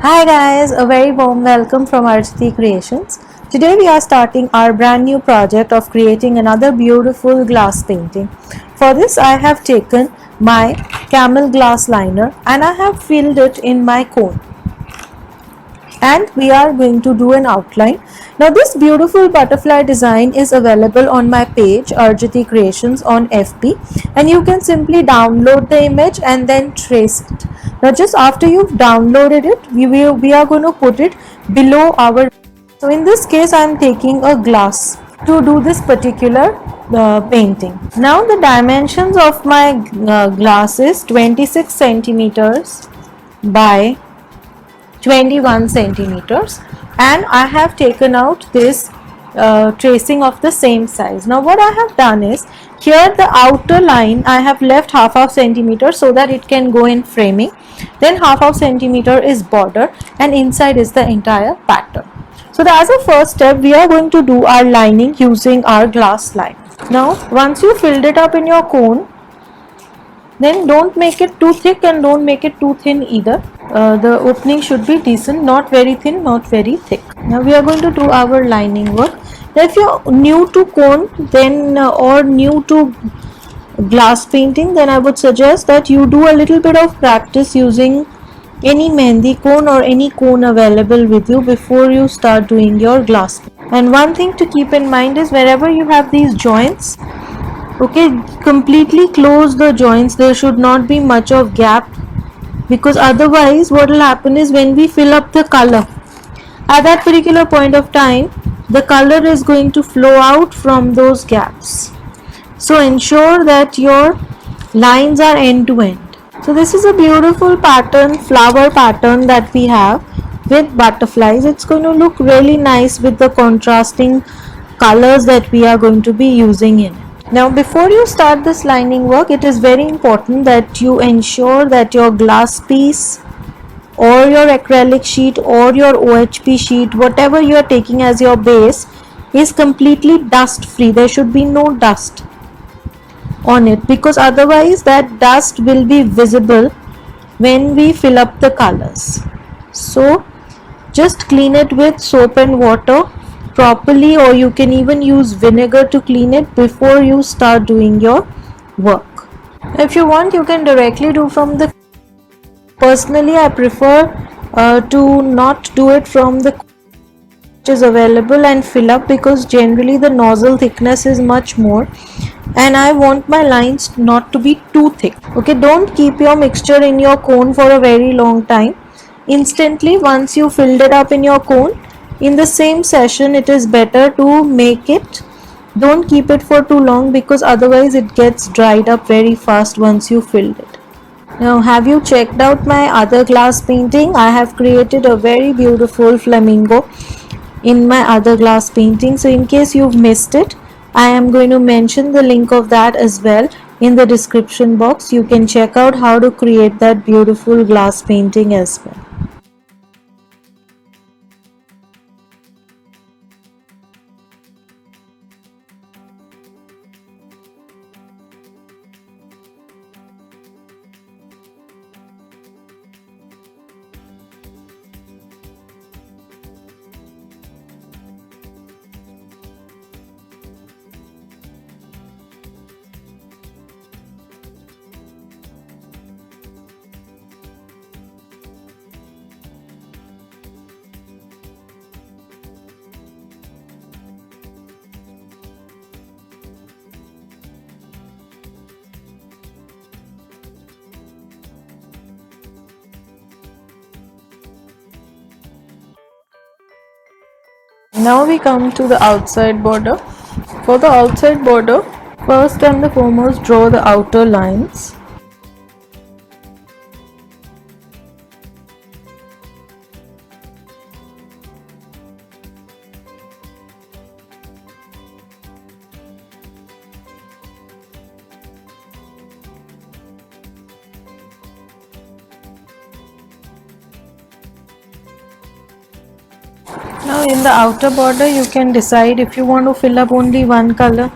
Hi guys, a very warm welcome from Arjati Creations. Today we are starting our brand new project of creating another beautiful glass painting. For this I have taken my camel glass liner and I have filled it in my cone, and we are going to do an outline. Now this beautiful butterfly design is available on my page Arjati Creations on FB, and you can simply download the image and then trace it. Now just after you've downloaded it, we are going to put it below our. So in this case I am taking a glass to do this particular painting. Now the dimensions of my glass is 26 centimeters by 21 centimeters, and I have taken out this tracing of the same size. Now what I have done is, here the outer line I have left half of centimeter so that it can go in framing, then half of centimeter is border, and inside is the entire pattern. So as a first step we are going to do our lining using our glass line. Now once you filled it up in your cone, then don't make it too thick and don't make it too thin either. The opening should be decent, not very thin, not very thick. Now we are going to do our lining work. Now if you're new to cone then or new to glass painting, then I would suggest that you do a little bit of practice using any mehndi cone or any cone available with you before you start doing your glass. And one thing to keep in mind is, wherever you have these joints, okay, completely close the joints. There should not be much of gap, because otherwise what will happen is, when we fill up the color, at that particular point of time the color is going to flow out from those gaps. So ensure that your lines are end to end. So this is a beautiful pattern, flower pattern that we have with butterflies. It's going to look really nice with the contrasting colors that we are going to be using in it. Now before you start this lining work, it is very important that you ensure that your glass piece or your acrylic sheet or your OHP sheet, whatever you are taking as your base, is completely dust free. There should be no dust on it, because otherwise that dust will be visible when we fill up the colors. So just clean it with soap and water properly, or you can even use vinegar to clean it before you start doing your work. If you want, you can directly do from the. Personally I prefer to not do it from the which is available and fill up, because generally the nozzle thickness is much more and I want my lines not to be too thick. Okay, don't keep your mixture in your cone for a very long time. Instantly, once you filled it up in your cone, in the same session it is better to make it. Don't keep it for too long, because otherwise it gets dried up very fast once you filled it. Now have you checked out my other glass painting? I have created a very beautiful flamingo in my other glass painting. So in case you've missed it, I am going to mention the link of that as well in the description box. You can check out how to create that beautiful glass painting as well. Now we come to the outside border. For the outside border, first and the foremost, draw the outer lines. Now in the outer border you can decide if you want to fill up only one color,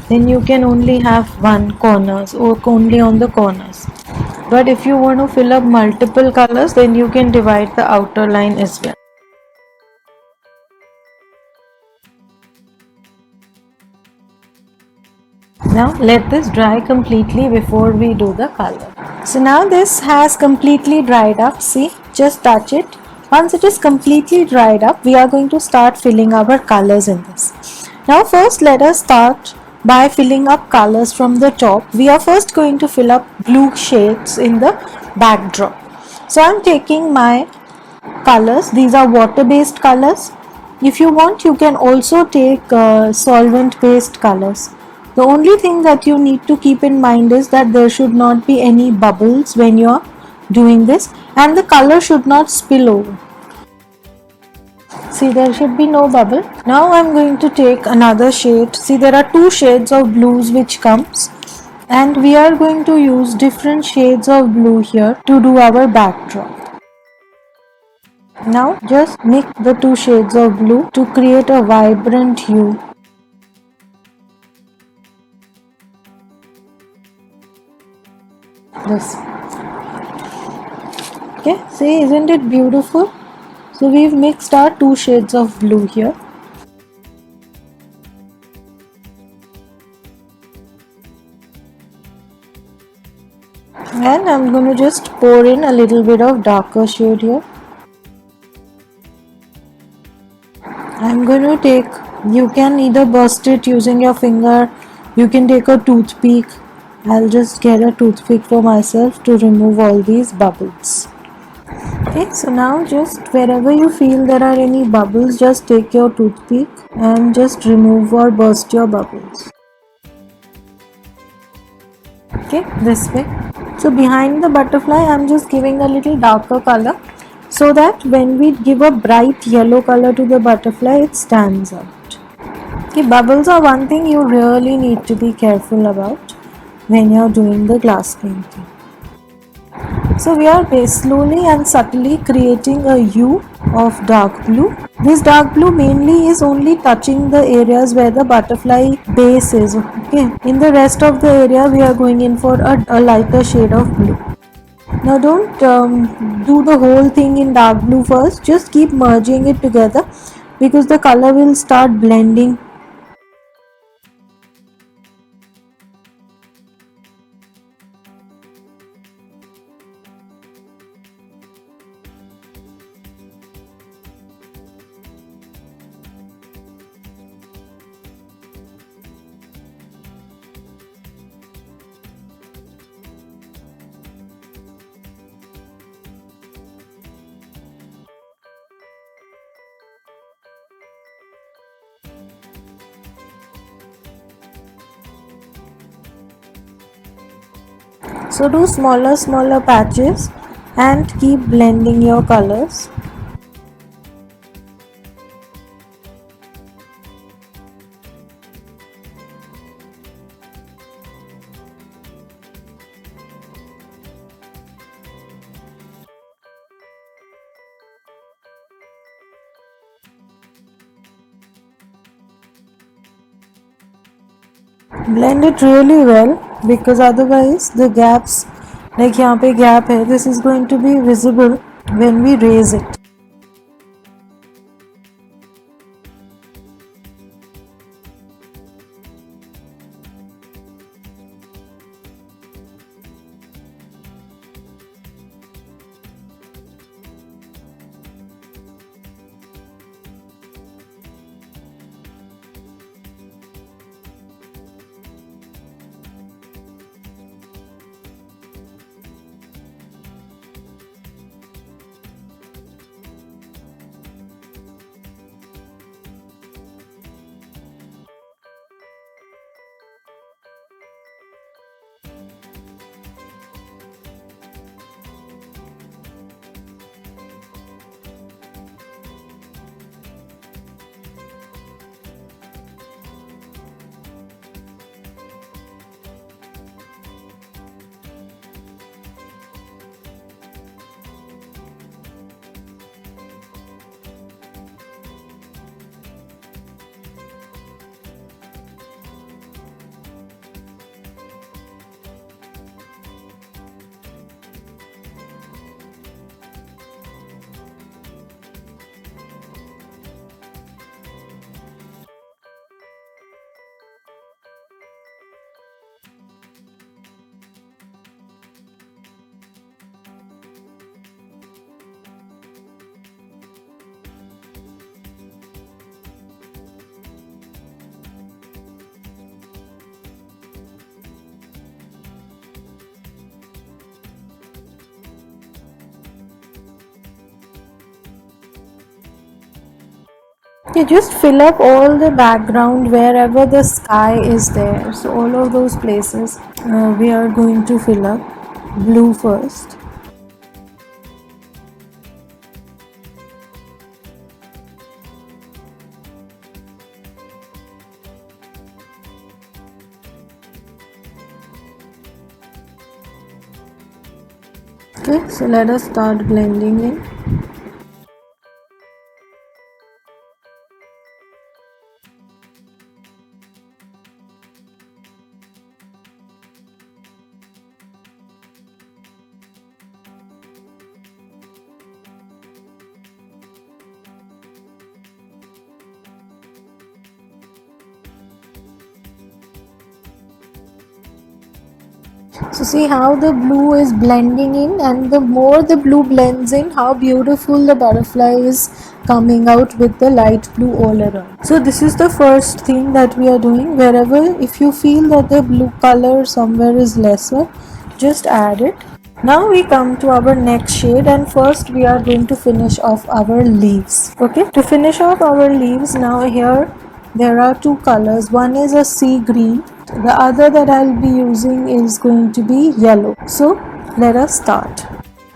then you can only have one corners or only on the corners. But if you want to fill up multiple colors, then you can divide the outer line as well. Now let this dry completely before we do the color. So now this has completely dried up. See, just touch it. Once it is completely dried up, we are going to start filling our colors in this. Now first let us start by filling up colors from the top. We are first going to fill up blue shades in the backdrop. So I am taking my colors. These are water based colors. If you want, you can also take solvent based colors. The only thing that you need to keep in mind is that there should not be any bubbles when you are doing this, and the color should not spill over. See, there should be no bubble. Now I'm going to take another shade. See, there are two shades of blues which comes, and we are going to use different shades of blue here to do our backdrop. Now just mix the two shades of blue to create a vibrant hue. This. Okay, see, isn't it beautiful? So we've mixed our two shades of blue here. And I'm going to just pour in a little bit of darker shade here. I'm going to take, you can either burst it using your finger, you can take a toothpick. I'll just get a toothpick for myself to remove all these bubbles. Okay, so now just wherever you feel there are any bubbles, just take your toothpick and just remove or burst your bubbles. Okay, this way. So behind the butterfly, I'm just giving a little darker color so that when we give a bright yellow color to the butterfly, it stands out. Okay, bubbles are one thing you really need to be careful about when you're doing the glass painting. So we are slowly and subtly creating a hue of dark blue. This dark blue mainly is only touching the areas where the butterfly base is. Okay, in the rest of the area we are going in for a lighter shade of blue. Now don't do the whole thing in dark blue first, just keep merging it together because the color will start blending. So do smaller patches and keep blending your colors. Blend it really well because otherwise the gaps, like यहाँ पे gap है, this is going to be visible when we raise it. You just fill up all the background wherever the sky is there. So all of those places we are going to fill up blue first. Okay, so let us start blending in. So see how the blue is blending in, and the more the blue blends in, how beautiful the butterfly is coming out with the light blue all around. So this is the first thing that we are doing. Wherever if you feel that the blue color somewhere is lesser, just add it. Now we come to our next shade, and first we are going to finish off our leaves. Okay, to finish off our leaves, now here there are two colors. One is a sea green, the other that I'll be using is going to be yellow. So let us start.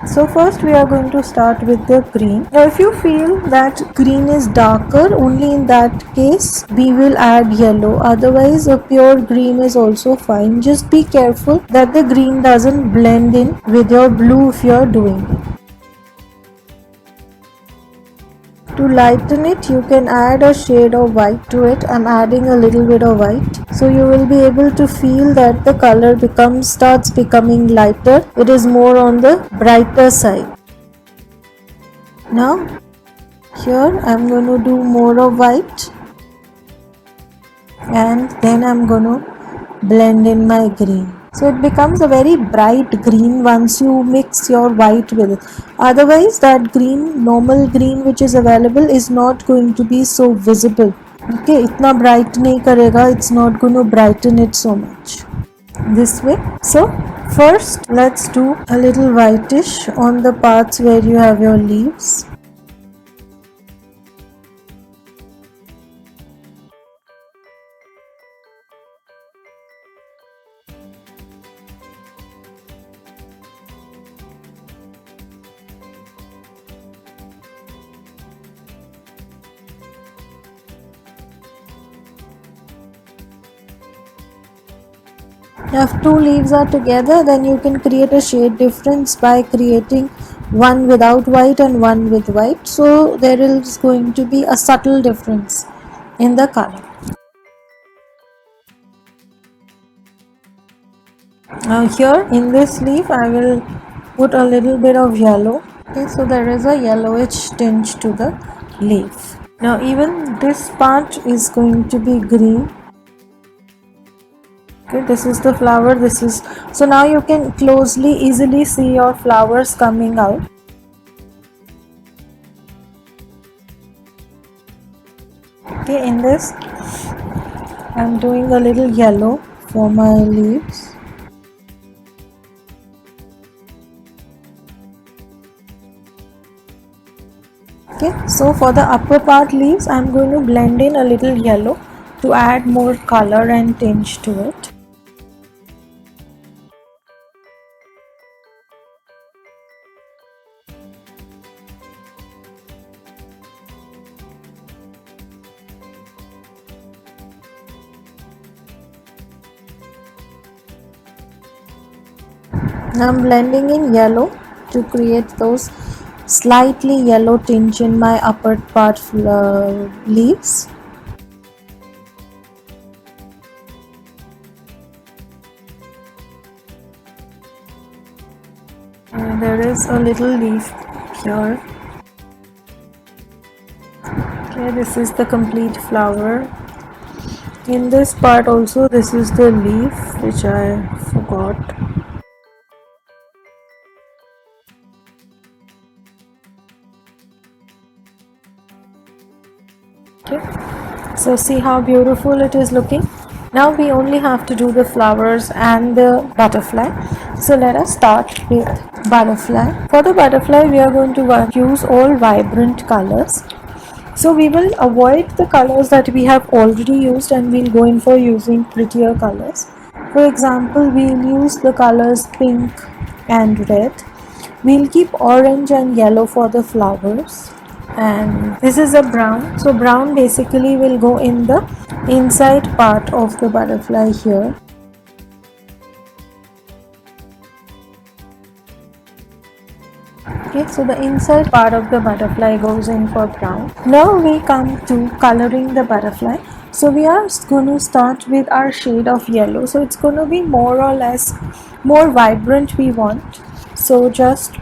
So first we are going to start with the green. Now if you feel that green is darker, only in that case we will add yellow. Otherwise a pure green is also fine. Just be careful that the green doesn't blend in with your blue if you are doing it. To lighten it, you can add a shade of white to it. I'm adding a little bit of white. So you will be able to feel that the color starts becoming lighter. It is more on the brighter side. Now, here I'm going to do more of white. And then I'm going to blend in my green. So it becomes a very bright green once you mix your white with it. Otherwise that green, normal green which is available, is not going to be so visible. Okay, itna bright nahi karega, it's not going to brighten it so much. This way. So first let's do a little whitish on the parts where you have your leaves. If two leaves are together, then you can create a shade difference by creating one without white and one with white. So there is going to be a subtle difference in the color. Now here in this leaf I will put a little bit of yellow. Okay, so there is a yellowish tinge to the leaf. Now even this part is going to be green. Okay, this is the flower, this is, so now you can easily see your flowers coming out. Okay, in this I'm doing a little yellow for my leaves. Okay, so for the upper part leaves I'm going to blend in a little yellow to add more color and tinge to it. Now I'm blending in yellow to create those slightly yellow tinge in my upper part leaves. And there is a little leaf here. Okay, this is the complete flower. In this part also, this is the leaf which I forgot. Okay, so see how beautiful it is looking. Now we only have to do the flowers and the butterfly. So let us start with butterfly. For the butterfly we are going to use all vibrant colors. So we will avoid the colors that we have already used and we'll go in for using prettier colors. For example, we'll use the colors pink and red. We'll keep orange and yellow for the flowers. And this is a brown. So brown basically will go in the inside part of the butterfly here. Okay, so the inside part of the butterfly goes in for brown. Now we come to coloring the butterfly. So we are going to start with our shade of yellow. So it's going to be more or less more vibrant we want. So just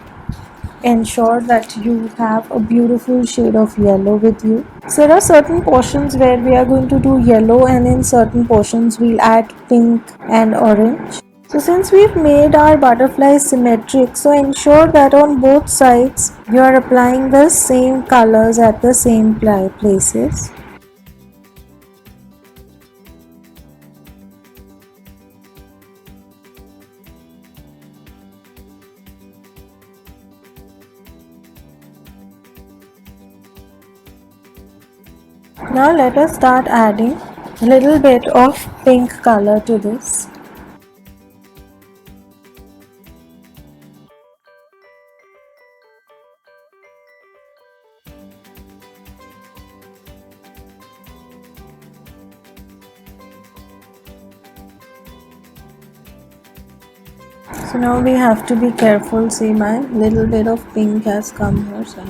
ensure that you have a beautiful shade of yellow with you. So there are certain portions where we are going to do yellow, and in certain portions we'll add pink and orange. So since we've made our butterfly symmetric, so ensure that on both sides you are applying the same colors at the same places. Now let us start adding a little bit of pink color to this. So now we have to be careful. See, my little bit of pink has come here. So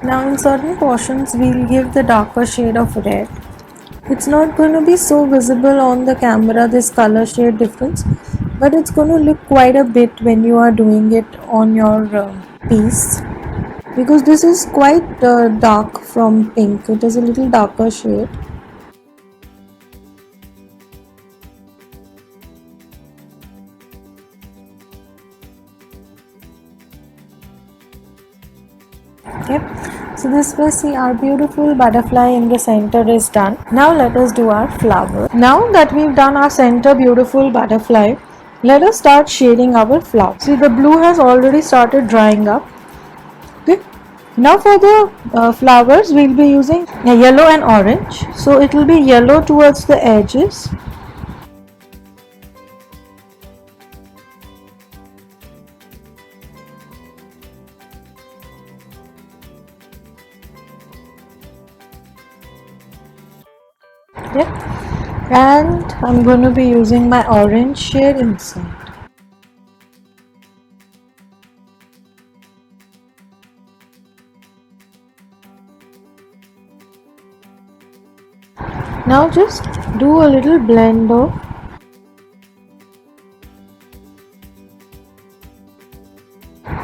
now in certain portions we'll give the darker shade of red. It's not going to be so visible on the camera, this color shade difference, but it's going to look quite a bit when you are doing it on your piece, because this is quite dark from pink. It is a little darker shade. Okay, so this way, see, our beautiful butterfly in the center is done. Now let us do our flower. Now that we've done our center beautiful butterfly, let us start shading our flower. See, the blue has already started drying up. Okay, now for the flowers we'll be using yellow and orange. So it will be yellow towards the edges. Okay, and I'm going to be using my orange shade inside. Now just do a little blend of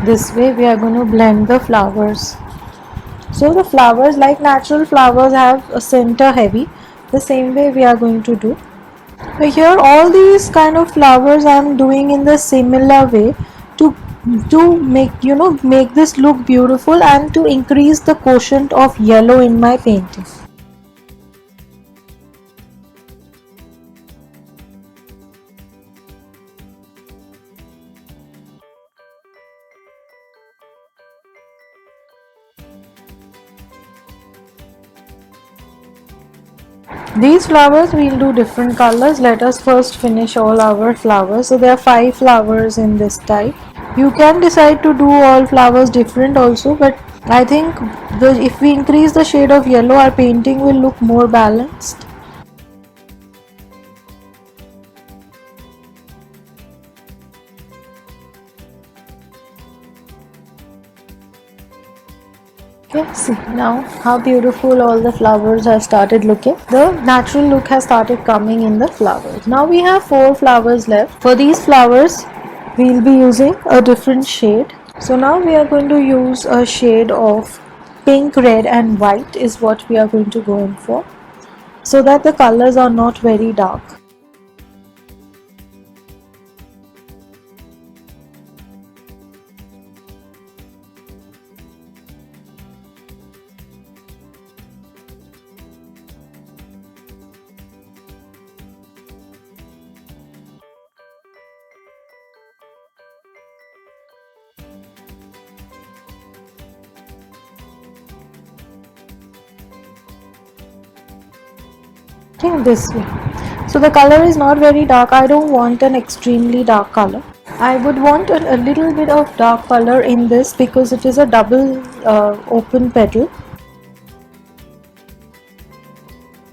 this way. We are going to blend the flowers. So the flowers, like natural flowers, have a center heavy. The same way we are going to do. So here all these kind of flowers I am doing in the similar way to make make this look beautiful and to increase the quotient of yellow in my painting. These flowers we'll do different colors. Let us first finish all our flowers. So there are 5 flowers in this type. You can decide to do all flowers different also, but I think if we increase the shade of yellow, our painting will look more balanced. Okay, see now how beautiful all the flowers have started looking. The natural look has started coming in the flowers. Now we have 4 flowers left. For these flowers, we'll be using a different shade. So now we are going to use a shade of pink, red and white is what we are going to go in for, so that the colors are not very dark. Okay, this way. So the color is not very dark. I don't want an extremely dark color. I would want a little bit of dark color in this because it is a double open petal.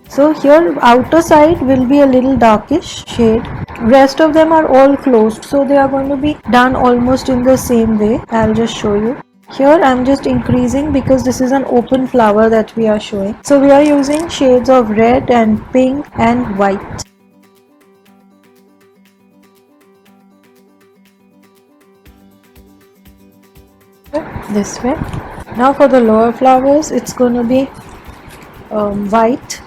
So here outer side will be a little darkish shade. Rest of them are all closed, so they are going to be done almost in the same way. I'll just show you. Here I'm just increasing because this is an open flower that we are showing. So we are using shades of red and pink and white. This way. Now for the lower flowers, it's going to be white.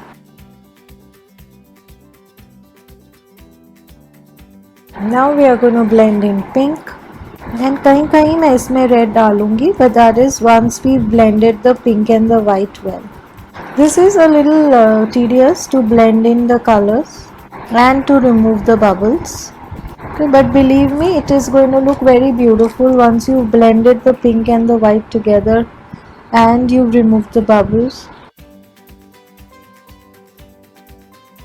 Now we are going to blend in pink. And कहीं कहीं मैं इसमें red डालूंगी, but that is once we blended the pink and the white well. This is a little tedious to blend in the colors and to remove the bubbles. Okay, but believe me, it is going to look very beautiful once you blended the pink and the white together and you removed the bubbles.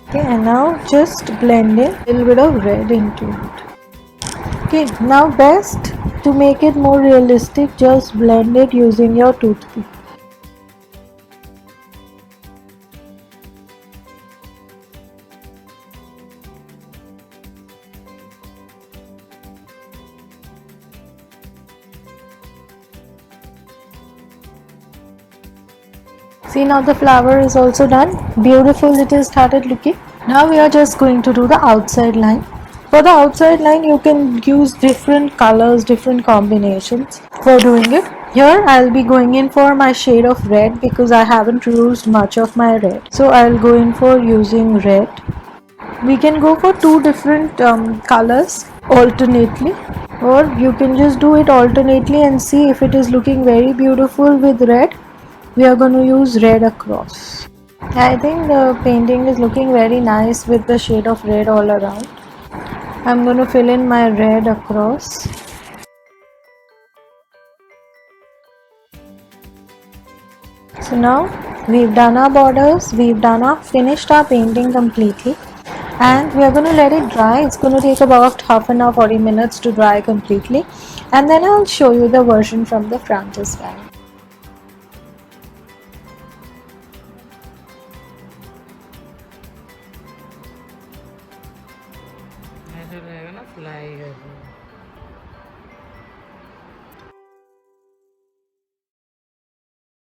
Okay, and now just blend in a little bit of red into it. Okay, now best to make it more realistic, just blend it using your toothpick. See, now the flower is also done. Beautiful it has started looking. Now we are just going to do the outside line. For the outside line you can use different colors, different combinations for doing it. Here I'll be going in for my shade of red because I haven't used much of my red. So I'll go in for using red. We can go for two different colors alternately, or you can just do it alternately and see if it is looking very beautiful with red. We are going to use red across. I think the painting is looking very nice with the shade of red all around. I'm going to fill in my red across. So now we've done our borders, we've done our finished our painting completely, and we are going to let it dry. It's going to take about half an hour, 40 minutes to dry completely, and then I'll show you the version from the front as well. ऐसे रहेगा ना fly है